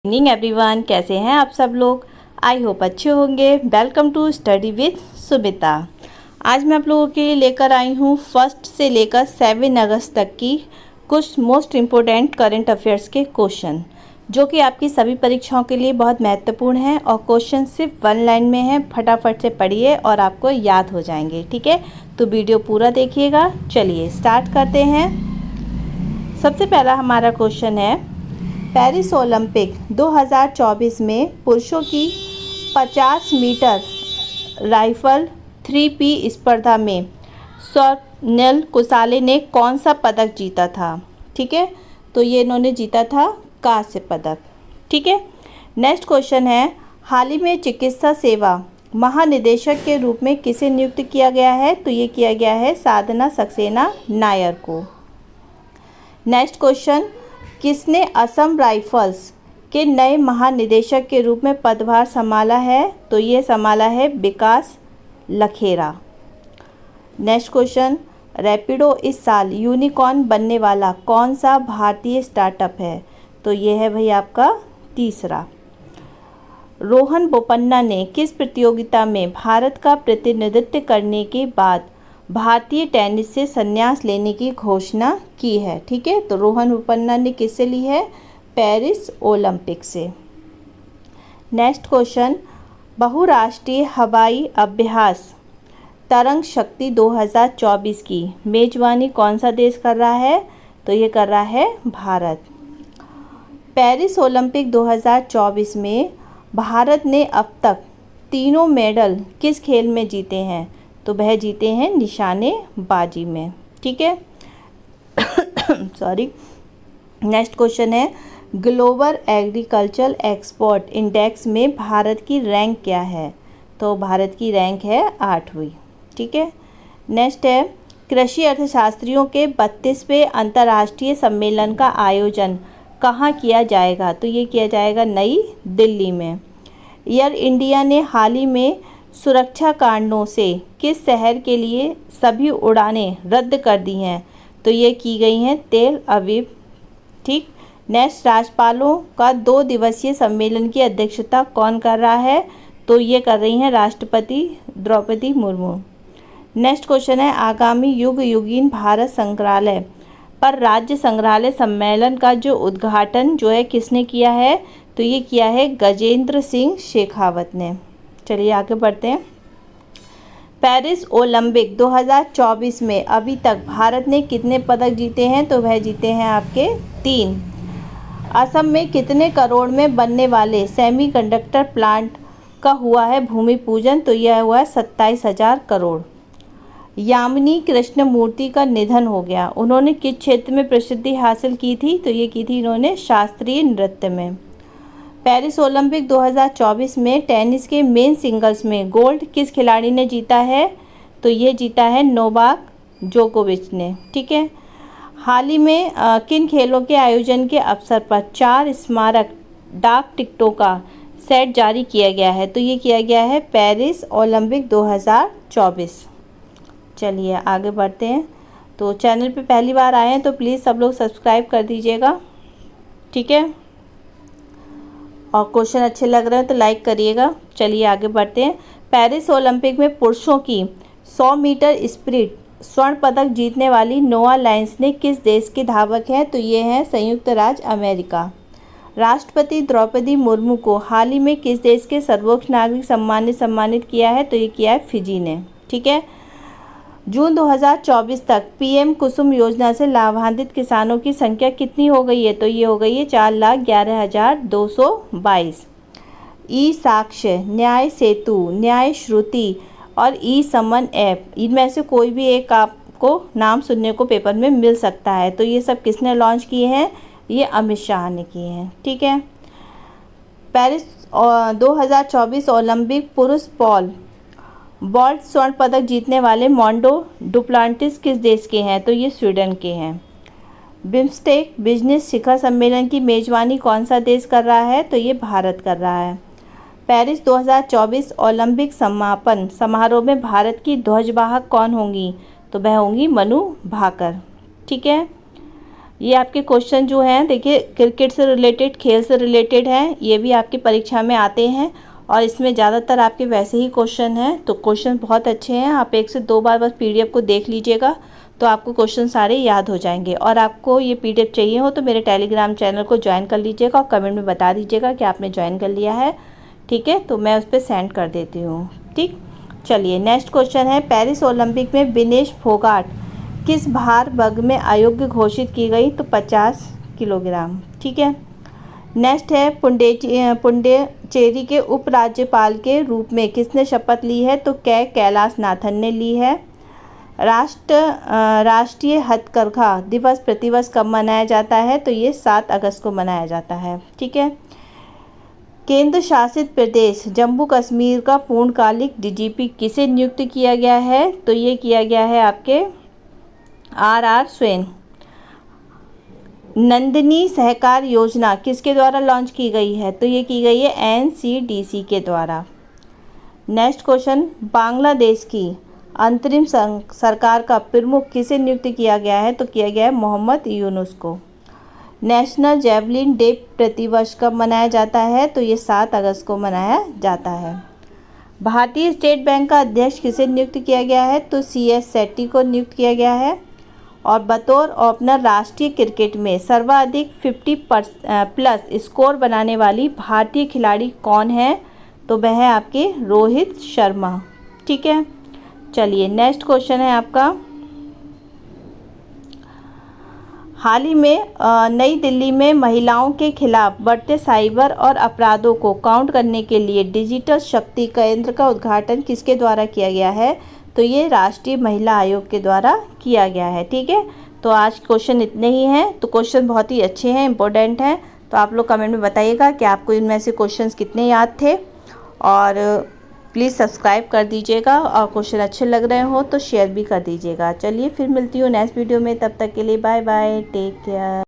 Evening everyone, कैसे हैं आप सब लोग। आई होप अच्छे होंगे। Welcome to study with Sumita. आज मैं आप लोगों के लिए लेकर आई हूँ 1 से लेकर 7 अगस्त तक की कुछ मोस्ट इम्पोर्टेंट करंट अफेयर्स के क्वेश्चन, जो कि आपकी सभी परीक्षाओं के लिए बहुत महत्वपूर्ण हैं और क्वेश्चन सिर्फ 1 लाइन में है। फटाफट से पढ़िए और आपको याद हो जाएंगे। ठीक है, तो वीडियो पूरा देखिएगा। चलिए स्टार्ट करते हैं। सबसे पहला हमारा क्वेश्चन है, पेरिस ओलंपिक 2024 में पुरुषों की 50 मीटर राइफल 3P स्पर्धा में स्वप्निल कुसाले ने कौन सा पदक जीता था। ठीक है, तो ये इन्होंने जीता था कांस्य पदक। ठीक है, नेक्स्ट क्वेश्चन है, हाल ही में चिकित्सा सेवा महानिदेशक के रूप में किसे नियुक्त किया गया है। तो ये किया गया है साधना सक्सेना नायर को। नेक्स्ट क्वेश्चन, किसने असम राइफल्स के नए महानिदेशक के रूप में पदभार संभाला है। तो ये संभाला है विकास लखेरा। नेक्स्ट क्वेश्चन, रैपिडो इस साल यूनिकॉर्न बनने वाला कौन सा भारतीय स्टार्टअप है। तो ये है भाई आपका तीसरा। रोहन बोपन्ना ने किस प्रतियोगिता में भारत का प्रतिनिधित्व करने के बाद भारतीय टेनिस से संन्यास लेने की घोषणा की है। ठीक है, तो रोहन बोपन्ना ने किससे ली है, पेरिस ओलंपिक से। नेक्स्ट क्वेश्चन, बहुराष्ट्रीय हवाई अभ्यास तरंग शक्ति 2024 की मेजबानी कौन सा देश कर रहा है। तो ये कर रहा है भारत। पेरिस ओलंपिक 2024 में भारत ने अब तक तीनों मेडल किस खेल में जीते हैं। तो वह जीते हैं निशानेबाजी में। ठीक है सॉरी। नेक्स्ट क्वेश्चन है, ग्लोबल एग्रीकल्चरल एक्सपोर्ट इंडेक्स में भारत की रैंक क्या है। तो भारत की रैंक है 8वीं। ठीक है, नेक्स्ट है, कृषि अर्थशास्त्रियों के 32वें अंतर्राष्ट्रीय सम्मेलन का आयोजन कहाँ किया जाएगा। तो ये किया जाएगा नई दिल्ली में। एयर इंडिया ने हाल ही में सुरक्षा कारणों से किस शहर के लिए सभी उड़ानें रद्द कर दी हैं। तो ये की गई हैं तेल अवीव। ठीक, नेक्स्ट, राज्यपालों का 2 दिवसीय सम्मेलन की अध्यक्षता कौन कर रहा है। तो ये कर रही हैं राष्ट्रपति द्रौपदी मुर्मू। नेक्स्ट क्वेश्चन है, आगामी युग युगीन भारत संग्रहालय पर राज्य संग्रहालय सम्मेलन का जो उद्घाटन जो है किसने किया है। तो ये किया है गजेंद्र सिंह शेखावत ने। चलिए आगे बढ़ते हैं। पेरिस ओलंपिक 2024 में अभी तक भारत ने कितने पदक जीते हैं। तो वह जीते हैं आपके 3। असम में कितने करोड़ में बनने वाले सेमीकंडक्टर प्लांट का हुआ है भूमि पूजन। तो यह हुआ है 27,000 करोड़। यामिनी कृष्णमूर्ति का निधन हो गया। उन्होंने किस क्षेत्र में प्रसिद्धि हासिल की थी। तो ये की थी इन्होंने शास्त्रीय नृत्य में। पेरिस ओलंपिक 2024 में टेनिस के मेन सिंगल्स में गोल्ड किस खिलाड़ी ने जीता है। तो ये जीता है नोवाक जोकोविच ने। ठीक है, हाल ही में किन खेलों के आयोजन के अवसर पर 4 स्मारक डाक टिकटों का सेट जारी किया गया है। तो ये किया गया है पेरिस ओलंपिक 2024। चलिए आगे बढ़ते हैं। तो चैनल पे पहली बार आए हैं तो प्लीज़ सब लोग सब्सक्राइब कर दीजिएगा। ठीक है, और क्वेश्चन अच्छे लग रहे हैं तो लाइक करिएगा। चलिए आगे बढ़ते हैं। पेरिस ओलंपिक में पुरुषों की 100 मीटर स्प्रिंट स्वर्ण पदक जीतने वाली नोआ लाइन्स ने किस देश के धावक हैं। तो ये हैं संयुक्त राज्य अमेरिका। राष्ट्रपति द्रौपदी मुर्मू को हाल ही में किस देश के सर्वोच्च नागरिक सम्मान ने सम्मानित किया है। तो ये किया है फिजी ने। ठीक है, जून 2024 तक पीएम कुसुम योजना से लाभान्वित किसानों की संख्या कितनी हो गई है। तो ये हो गई है 4,11,222। ई साक्ष्य, न्याय सेतु, न्याय श्रुति और ई समन ऐप, इनमें से कोई भी एक आपको नाम सुनने को पेपर में मिल सकता है। तो ये सब किसने लॉन्च किए हैं, ये अमित शाह ने किए हैं। ठीक है, पेरिस 2024 ओलंपिक पुरुष पॉल वॉल्ट स्वर्ण पदक जीतने वाले मोंडो डुप्लांटिस किस देश के हैं। तो ये स्वीडन के हैं। बिम्स्टेक बिजनेस शिखर सम्मेलन की मेजबानी कौन सा देश कर रहा है। तो ये भारत कर रहा है। पेरिस 2024 ओलंपिक समापन समारोह में भारत की ध्वजवाहक कौन होंगी। तो वह होंगी मनु भाकर। ठीक है, ये आपके क्वेश्चन जो हैं देखिए क्रिकेट से रिलेटेड, खेल से रिलेटेड हैं, ये भी आपकी परीक्षा में आते हैं और इसमें ज़्यादातर आपके वैसे ही क्वेश्चन हैं। तो क्वेश्चन बहुत अच्छे हैं, आप 1 से 2 बार बस पीडीएफ को देख लीजिएगा तो आपको क्वेश्चन सारे याद हो जाएंगे। और आपको ये पीडीएफ चाहिए हो तो मेरे टेलीग्राम चैनल को ज्वाइन कर लीजिएगा और कमेंट में बता दीजिएगा कि आपने ज्वाइन कर लिया है, ठीक है, तो मैं उस पर सेंड कर देती हूँ। ठीक, चलिए नेक्स्ट क्वेश्चन है, पेरिस ओलंपिक में विनेश फोगाट किस भार वर्ग में अयोग्य घोषित की गई? तो 50 किलोग्राम। ठीक है, नेक्स्ट है, पुंडुचेरी के उपराज्यपाल के रूप में किसने शपथ ली है? तो कैलाश नाथन ने ली है। राष्ट्रीय हथकरघा दिवस प्रतिवर्ष कब मनाया जाता है? तो ये 7 अगस्त को मनाया जाता है। ठीक है, केंद्र शासित प्रदेश जम्मू कश्मीर का पूर्णकालिक डीजीपी किसे नियुक्त किया गया है? तो ये किया गया है आपके आर स्वेन। नंदिनी सहकार योजना किसके द्वारा लॉन्च की गई है? तो ये की गई है एनसीडीसी के द्वारा। नेक्स्ट क्वेश्चन, बांग्लादेश की अंतरिम सरकार का प्रमुख किसे नियुक्त किया गया है? तो किया गया है मोहम्मद यूनुस को। नेशनल जेवलिन डे प्रतिवर्ष कब मनाया जाता है? तो ये 7 अगस्त को मनाया जाता है। भारतीय स्टेट बैंक का अध्यक्ष किसे नियुक्त किया गया है? तो CS सेट्टी को नियुक्त किया गया है। और बतौर ओपनर राष्ट्रीय क्रिकेट में सर्वाधिक 50+ स्कोर बनाने वाली भारतीय खिलाड़ी कौन है? तो वह है आपके रोहित शर्मा। ठीक है, चलिए नेक्स्ट क्वेश्चन है आपका, हाल ही में नई दिल्ली में महिलाओं के खिलाफ बढ़ते साइबर और अपराधों को काउंट करने के लिए डिजिटल शक्ति केंद्र का उद्घाटन किसके द्वारा किया गया है? तो ये राष्ट्रीय महिला आयोग के द्वारा किया गया है। ठीक है, तो आज क्वेश्चन इतने ही हैं। तो क्वेश्चन बहुत ही अच्छे हैं, इंपॉर्टेंट हैं, तो आप लोग कमेंट में बताइएगा कि आपको इनमें से क्वेश्चंस कितने याद थे। और प्लीज़ सब्सक्राइब कर दीजिएगा और क्वेश्चन अच्छे लग रहे हो तो शेयर भी कर दीजिएगा। चलिए फिर मिलती हूँ नेक्स्ट वीडियो में, तब तक के लिए बाय बाय, टेक केयर।